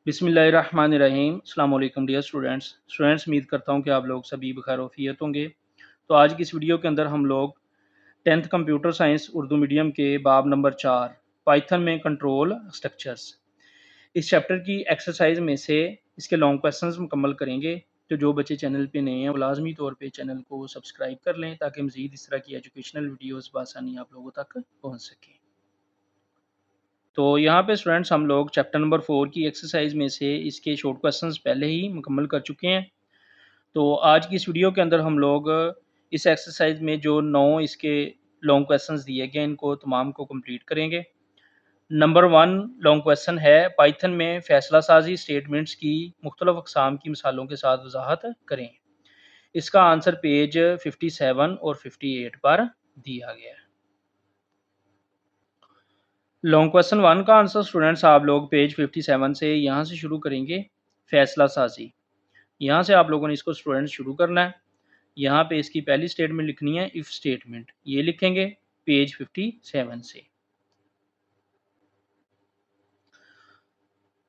बिस्मिल्लाहिर्रहमानिर्रहीम। अस्सलाम वालेकुम डियर स्टूडेंट्स उम्मीद करता हूँ कि आप लोग सभी बखैर वफ़ियत होंगे। तो आज की इस वीडियो के अंदर हम लोग 10th computer science Urdu medium के बाब नंबर 4 पाइथन में कंट्रोल स्ट्रक्चर्स इस चैप्टर की एक्सरसाइज में से इसके लॉन्ग क्वेश्चंस मुकम्मल करेंगे। तो जो बच्चे चैनल पे नए हैं वो लाजमी तौर पे चैनल को सब्सक्राइब कर लें ताकि मज़ीद इस तरह की एजुकेशनल वीडियोज़ बआसानी आप लोगों तक पहुँच सकें। तो यहाँ पे स्टूडेंट्स हम लोग चैप्टर नंबर 4 की एक्सरसाइज में से इसके शॉर्ट क्वेश्चंस पहले ही मुकम्मल कर चुके हैं। तो आज की इस वीडियो के अंदर हम लोग इस एक्सरसाइज में जो 9 इसके लॉन्ग क्वेश्चंस दिए गए इनको तमाम को कंप्लीट करेंगे। नंबर 1 लॉन्ग क्वेश्चन है, पाइथन में फैसला साजी स्टेटमेंट्स की मुख्तलिफ अक़साम की मिसालों के साथ वजाहत करें। इसका आंसर पेज 57 और 58 पर दिया गया है। लॉन्ग क्वेश्चन 1 का आंसर स्टूडेंट्स आप लोग पेज 57 से यहाँ से शुरू करेंगे। फैसला साजी, यहाँ से आप लोगों ने इसको स्टूडेंट्स शुरू करना है। यहाँ पे इसकी पहली स्टेटमेंट लिखनी है इफ़ स्टेटमेंट, ये लिखेंगे पेज 57 से।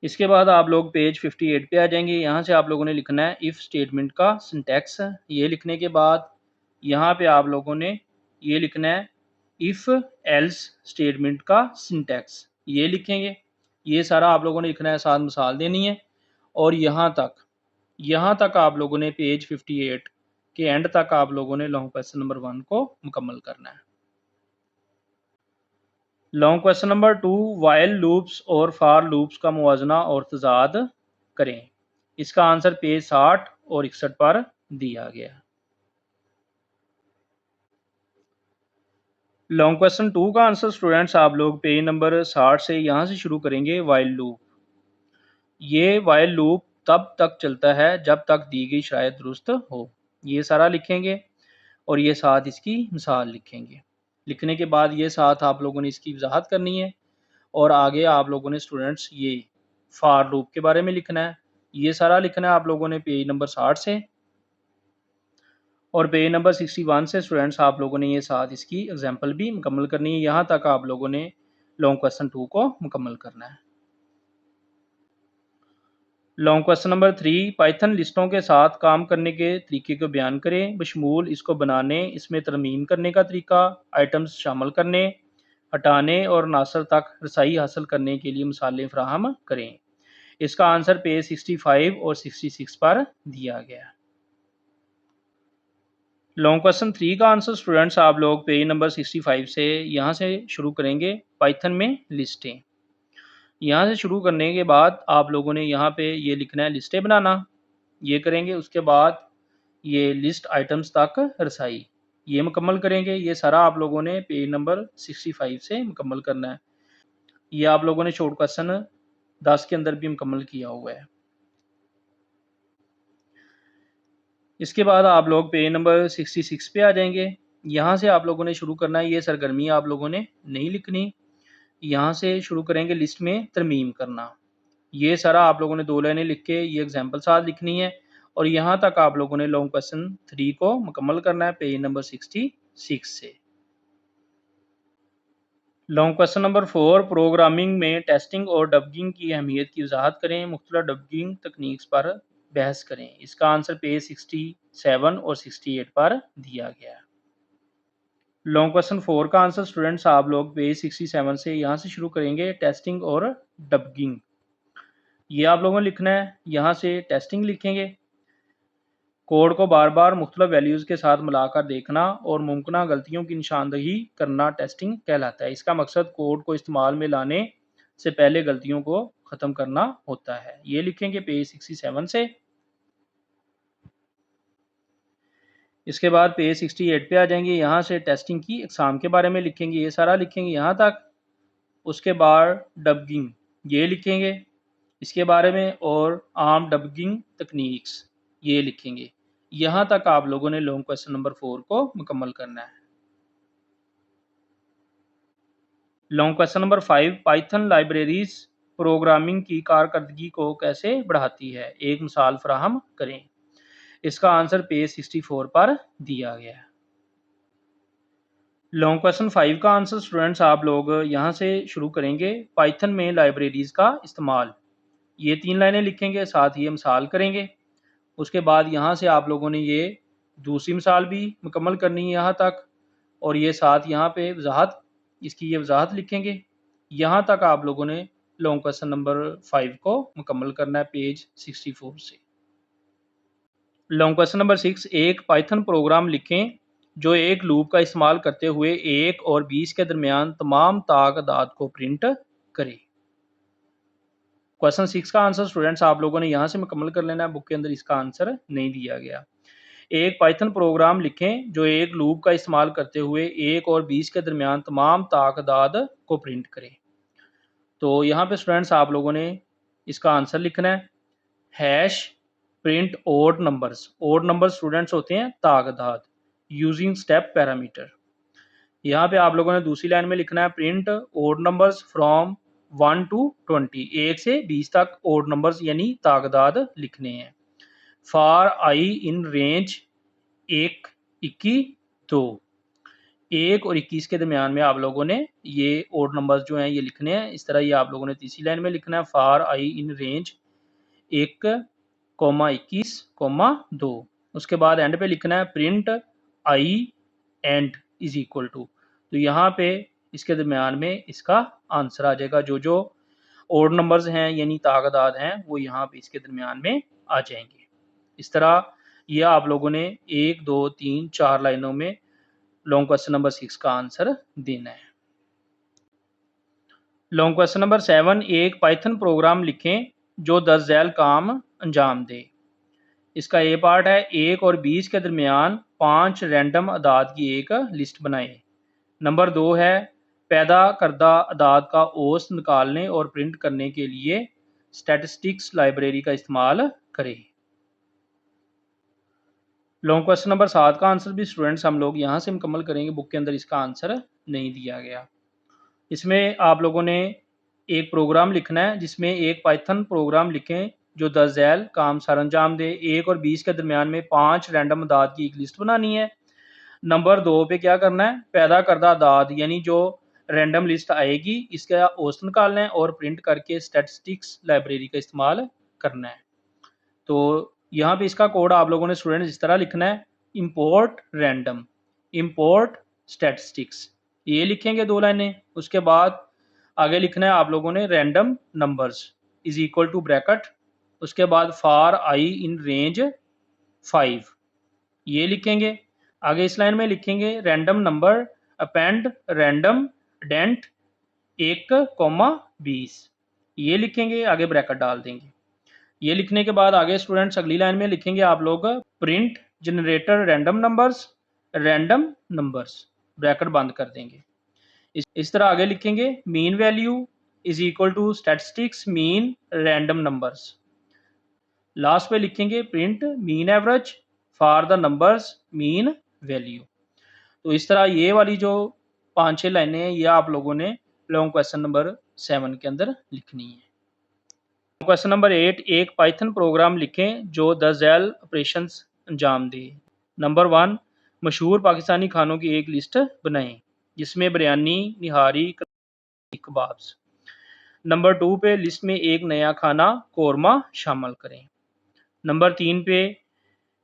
इसके बाद आप लोग पेज 58 पे आ जाएंगे। यहाँ से आप लोगों ने लिखना है इफ़ स्टेटमेंट का सिंटैक्स। ये लिखने के बाद यहाँ पे आप लोगों ने ये लिखना है इफ़ एल्स स्टेटमेंट का सिंटैक्स, ये लिखेंगे। ये सारा आप लोगों ने लिखना है, साथ मिसाल देनी है। और यहाँ तक आप लोगों ने पेज 58 के एंड तक आप लोगों ने लॉन्ग क्वेश्चन नंबर 1 को मुकम्मल करना है। Long question number 2, while loops और फार लूप्स का मुवाजना और तजाद करें। इसका आंसर पेज 60 और 61 पर दिया गया। लॉन्ग क्वेश्चन 2 का आंसर स्टूडेंट्स आप लोग पेज नंबर 60 से यहाँ से शुरू करेंगे। वाइल लूप, ये वाइल लूप तब तक चलता है जब तक दी गई शराइत दुरुस्त हो, ये सारा लिखेंगे। और ये साथ इसकी मिसाल लिखेंगे। लिखने के बाद ये साथ आप लोगों ने इसकी वजाहत करनी है। और आगे आप लोगों ने स्टूडेंट्स ये फार लूप के बारे में लिखना है। ये सारा लिखना है आप लोगों ने पेज नंबर 60 से। और पेज नंबर 61 से स्टूडेंट्स आप लोगों ने ये साथ इसकी एग्जांपल भी मुकम्मल करनी है। यहाँ तक आप लोगों ने लॉन्ग क्वेश्चन 2 को मुकम्मल करना है। लॉन्ग क्वेश्चन नंबर 3, पाइथन लिस्टों के साथ काम करने के तरीके को बयान करें बशमूल इसको बनाने, इसमें तरमीम करने का तरीका, आइटम्स शामिल करने, हटाने और नासर तक रसाई हासिल करने के लिए मिसालें फराहम करें। इसका आंसर पेज 65 और 66 पर दिया गया। लॉन्ग क्वेश्चन 3 का आंसर स्टूडेंट्स आप लोग पेज नंबर 65 से यहाँ से शुरू करेंगे। पाइथन में लिस्टें, यहाँ से शुरू करने के बाद आप लोगों ने यहाँ पे ये लिखना है लिस्टें बनाना, ये करेंगे। उसके बाद ये लिस्ट आइटम्स तक रसाई, ये मुकम्मल करेंगे। ये सारा आप लोगों ने पेज नंबर 65 से मुकम्मल करना है। ये आप लोगों ने शॉर्ट क्वेश्चन 10 के अंदर भी मुकम्मल किया हुआ है। इसके बाद आप लोग पेज नंबर 66 पे आ जाएंगे। यहाँ से आप लोगों ने शुरू करना है, ये सरगर्मी आप लोगों ने नहीं लिखनी। यहाँ से शुरू करेंगे लिस्ट में तरमीम करना। ये सारा आप लोगों ने 2 लाइनें लिख के ये एग्जाम्पल साथ लिखनी है। और यहाँ तक आप लोगों ने लॉन्ग क्वेश्चन 3 को मुकम्मल करना है पेज नंबर 66 से। लॉन्ग क्वेश्चन नंबर 4, प्रोग्रामिंग में टेस्टिंग और डबगिंग की अहमियत की वजाहत करें, मुख्तलिफ डबगिंग तकनीक्स पर बहस करें। इसका आंसर पेज 67 और 68 पर दिया गया है। लॉन्ग क्वेश्चन 4 का आंसर स्टूडेंट्स आप लोग पेज 67 से यहाँ से शुरू करेंगे। टेस्टिंग और डबगिंग, ये आप लोगों ने लिखना है। यहाँ से टेस्टिंग लिखेंगे। कोड को बार बार मुख्तलिफ वैल्यूज़ के साथ मिलाकर देखना और मुमकिन गलतियों की निशानदही करना टेस्टिंग कहलाता है। इसका मकसद कोड को इस्तेमाल में लाने से पहले गलतियों को ख़त्म करना होता है। ये लिखेंगे पेज 67 से। इसके बाद पेज 68 पे आ जाएंगे। यहाँ से टेस्टिंग की अक़साम के बारे में लिखेंगे, ये सारा लिखेंगे यहाँ तक। उसके बाद डबगिंग, ये लिखेंगे इसके बारे में। और आम डबगिंग तकनीक्स, ये लिखेंगे। यहाँ तक आप लोगों ने लॉन्ग क्वेश्चन नंबर 4 को मुकम्मल करना है। Long question number 5, Python libraries programming की कारकर्दगी को कैसे बढ़ाती है, एक मिसाल फराहम करें। इसका आंसर पेज 64 पर दिया गया है। लॉन्ग क्वेश्चन 5 का आंसर स्टूडेंट्स आप लोग यहाँ से शुरू करेंगे। पाइथन में लाइब्रेरीज का इस्तेमाल, ये 3 लाइनें लिखेंगे, साथ ही हम मिसाल करेंगे। उसके बाद यहाँ से आप लोगों ने ये दूसरी मिसाल भी मुकम्मल करनी है यहाँ तक, और ये साथ यहाँ पे वजाहत, इसकी ये वजाहत लिखेंगे। यहाँ तक आप लोगों ने लॉन्ग क्वेश्चन नंबर 5 को मुकम्मल करना है पेज 64 से। लॉन्ग क्वेश्चन नंबर 6, एक पाइथन प्रोग्राम लिखें जो एक लूप का इस्तेमाल करते हुए 1 और 20 के दरमियान तमाम तादाद को प्रिंट करे। क्वेश्चन 6 का आंसर स्टूडेंट्स आप लोगों ने यहाँ से मुकम्मल कर लेना है, बुक के अंदर इसका आंसर नहीं दिया गया। एक पाइथन प्रोग्राम लिखें जो एक लूप का इस्तेमाल करते हुए 1 और 20 के दरमियान तमाम तादाद को प्रिंट करे। तो यहाँ पे स्टूडेंट्स आप लोगों ने इसका आंसर लिखना है hash print odd numbers. Odd number students होते हैं तादाद यूजिंग स्टेप पैरामीटर। यहाँ पे आप लोगों ने दूसरी लाइन में लिखना है print odd numbers from 1 to 20, 1 से 20 तक ओड नंबर्स यानी तादाद लिखने हैं। फॉर आई इन रेंज 1, 21, 2, 1 और 21 के दरमियान में आप लोगों ने ये ओड नंबर्स जो हैं ये लिखने हैं। इस तरह ये आप लोगों ने तीसरी लाइन में लिखना है फॉर आई इन रेंज 1, 21, 2। उसके बाद एंड पे लिखना है print i end is equal to. तो यहाँ पे इसके दरमियान में इसका आंसर आ जाएगा। जो जो ओड नंबर्स हैं यानी तादाद हैं वो यहाँ पे इसके दरमियान में आ जाएंगे। इस तरह ये आप लोगों ने 1, 2, 3, 4 लाइनों में लॉन्ग क्वेश्चन नंबर 6 का आंसर देना है। लॉन्ग क्वेश्चन नंबर 7, एक पाइथन प्रोग्राम लिखें जो 10 झैल काम अंजाम दे। इसका ए पार्ट है 1 और 20 के दरमियान 5 रैंडम अदाद की एक लिस्ट बनाए। नंबर 2 है पैदा करदा अदाद का औसत निकालने और प्रिंट करने के लिए स्टैटिस्टिक्स लाइब्रेरी का इस्तेमाल करें। लॉन्ग क्वेश्चन नंबर 7 का आंसर भी स्टूडेंट्स हम लोग यहाँ से मुकम्मल करेंगे, बुक के अंदर इसका आंसर नहीं दिया गया। इसमें आप लोगों ने एक प्रोग्राम लिखना है जिसमें एक पाइथन प्रोग्राम लिखें जो 10 झैल काम सरअंजाम दे। 1 और 20 के दरमियान में 5 रैंडम अदाद की एक लिस्ट बनानी है। नंबर 2 पे क्या करना है पैदा करदा अदाद यानी जो रैंडम लिस्ट आएगी इसका औसत निकालना है और प्रिंट करके स्टैटिस्टिक्स लाइब्रेरी का इस्तेमाल करना है। तो यहाँ पे इसका कोड आप लोगों ने स्टूडेंट्स इस तरह लिखना है इंपोर्ट रैंडम, इंपोर्ट स्टैटिस्टिक्स, ये लिखेंगे 2 लाइनें। उसके बाद आगे लिखना है आप लोगों ने random numbers is equal to bracket, उसके बाद फॉर आई इन रेंज 5, ये लिखेंगे। आगे इस लाइन में लिखेंगे रैंडम नंबर अपेंड रैंडम डेंट 1, 20, ये लिखेंगे, आगे ब्रैकेट डाल देंगे। ये लिखने के बाद आगे स्टूडेंट्स अगली लाइन में लिखेंगे आप लोग print generator random numbers, bracket बंद कर देंगे। इस तरह आगे लिखेंगे mean value is equal to statistics mean random numbers. Last पे लिखेंगे print mean average for the numbers mean value. तो इस तरह ये वाली जो 5-6 लाइनें हैं ये आप लोगों ने लॉन्ग क्वेश्चन नंबर 7 के अंदर लिखनी है। क्वेश्चन नंबर 8, एक पाइथन प्रोग्राम लिखें जो 10 झैल ऑपरेशंस अंजाम दे। नंबर 1, मशहूर पाकिस्तानी खानों की एक लिस्ट बनाएं जिसमें बिरयानी, निहारी, कबाब्स। नंबर 2 पे लिस्ट में एक नया खाना कोरमा शामिल करें। नंबर 3 पे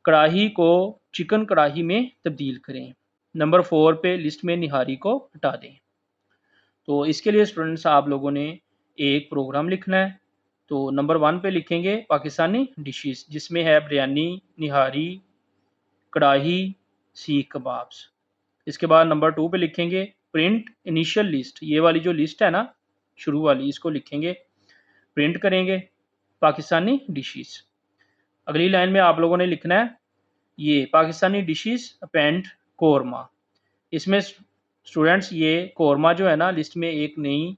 कढ़ाही को चिकन कढ़ाही में तब्दील करें। नंबर 4 पे लिस्ट में निहारी को हटा दें। तो इसके लिए स्टूडेंट्स आप लोगों ने एक प्रोग्राम लिखना है। तो नंबर 1 पे लिखेंगे पाकिस्तानी डिशेस जिसमें है बिरयानी, निहारी, कढ़ाही, सीख कबाब्स। इसके बाद नंबर 2 पे लिखेंगे प्रिंट इनिशियल लिस्ट, ये वाली जो लिस्ट है ना शुरू वाली इसको लिखेंगे, प्रिंट करेंगे पाकिस्तानी डिशेस। अगली लाइन में आप लोगों ने लिखना है ये पाकिस्तानी डिशेस अपेंड कोरमा। इसमें स्टूडेंट्स ये कोरमा जो है ना लिस्ट में एक नई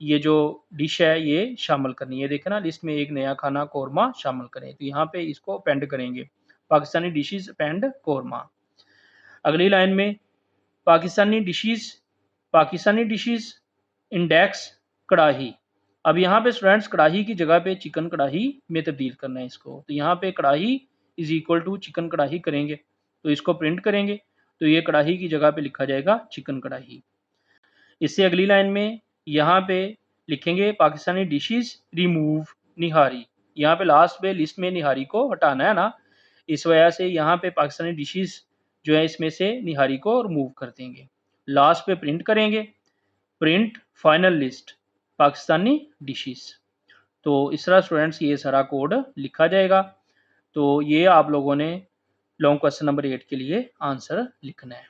ये जो डिश है ये शामिल करनी है। देखें ना लिस्ट में एक नया खाना कोरमा शामिल करें, तो यहाँ पे इसको अपेंड करेंगे पाकिस्तानी डिशेस अपेंड कोरमा। अगली लाइन में पाकिस्तानी डिशेस इंडेक्स कढ़ाही। अब यहाँ पे स्टूडेंट्स कढ़ाही की जगह पे चिकन कढ़ाही में तब्दील करना है इसको। तो यहाँ पे कढ़ाही इज इक्वल टू चिकन कढ़ाही करेंगे, तो इसको प्रिंट करेंगे, तो ये कढ़ाही की जगह पे लिखा जाएगा चिकन कढ़ाही। इससे अगली लाइन में यहाँ पे लिखेंगे पाकिस्तानी डिशेस रिमूव निहारी। यहाँ पे लास्ट पे लिस्ट में निहारी को हटाना है ना, इस वजह से यहाँ पे पाकिस्तानी डिशेस जो है इसमें से निहारी को रिमूव कर देंगे। लास्ट पे प्रिंट करेंगे, print final list Pakistani dishes. तो इस तरह स्टूडेंट्स ये सारा कोड लिखा जाएगा। तो ये आप लोगों ने लॉन्ग क्वेश्चन नंबर 8 के लिए आंसर लिखना है।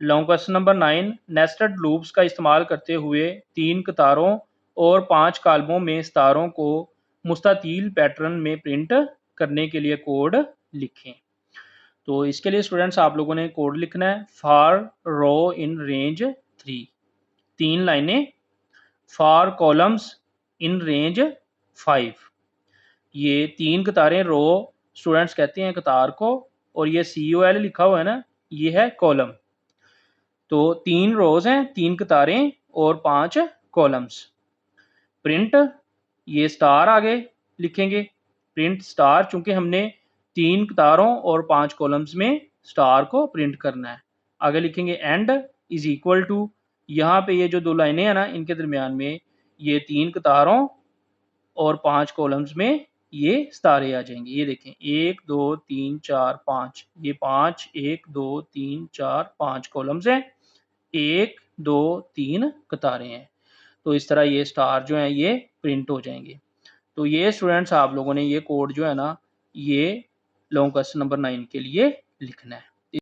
Long question number 9, nested loops का इस्तेमाल करते हुए 3 कतारों और 5 कॉलमों में सितारों को मुस्ततील पैटर्न में प्रिंट करने के लिए कोड लिखें। तो इसके लिए स्टूडेंट्स आप लोगों ने कोड लिखना है फॉर रो इन रेंज 3, 3 लाइनें, फॉर कॉलम्स इन रेंज 5। ये 3 कतारें रो स्टूडेंट्स कहते हैं कतार को, और ये COL लिखा हुआ है ना, ये है कॉलम। तो 3 रोज हैं, 3 कतारें और 5 कॉलम्स। प्रिंट ये स्टार आगे लिखेंगे, प्रिंट स्टार, चूंकि हमने 3 कतारों और 5 कॉलम्स में स्टार को प्रिंट करना है। आगे लिखेंगे एंड इज इक्वल टू, यहाँ पे ये जो 2 लाइनें हैं ना, इनके दरमियान में ये 3 कतारों और 5 कॉलम्स में ये सितारे आ जाएंगे। ये देखें 1 2 3 4 5, ये 5 1 2 3 4 5 कॉलम्स हैं, 1 2 3 कतारें हैं। तो इस तरह ये स्टार जो है ये प्रिंट हो जाएंगे। तो ये स्टूडेंट्स आप लोगों ने ये कोड जो है ना, ये लॉन्ग क्वेश्चन नंबर 9 के लिए लिखना है।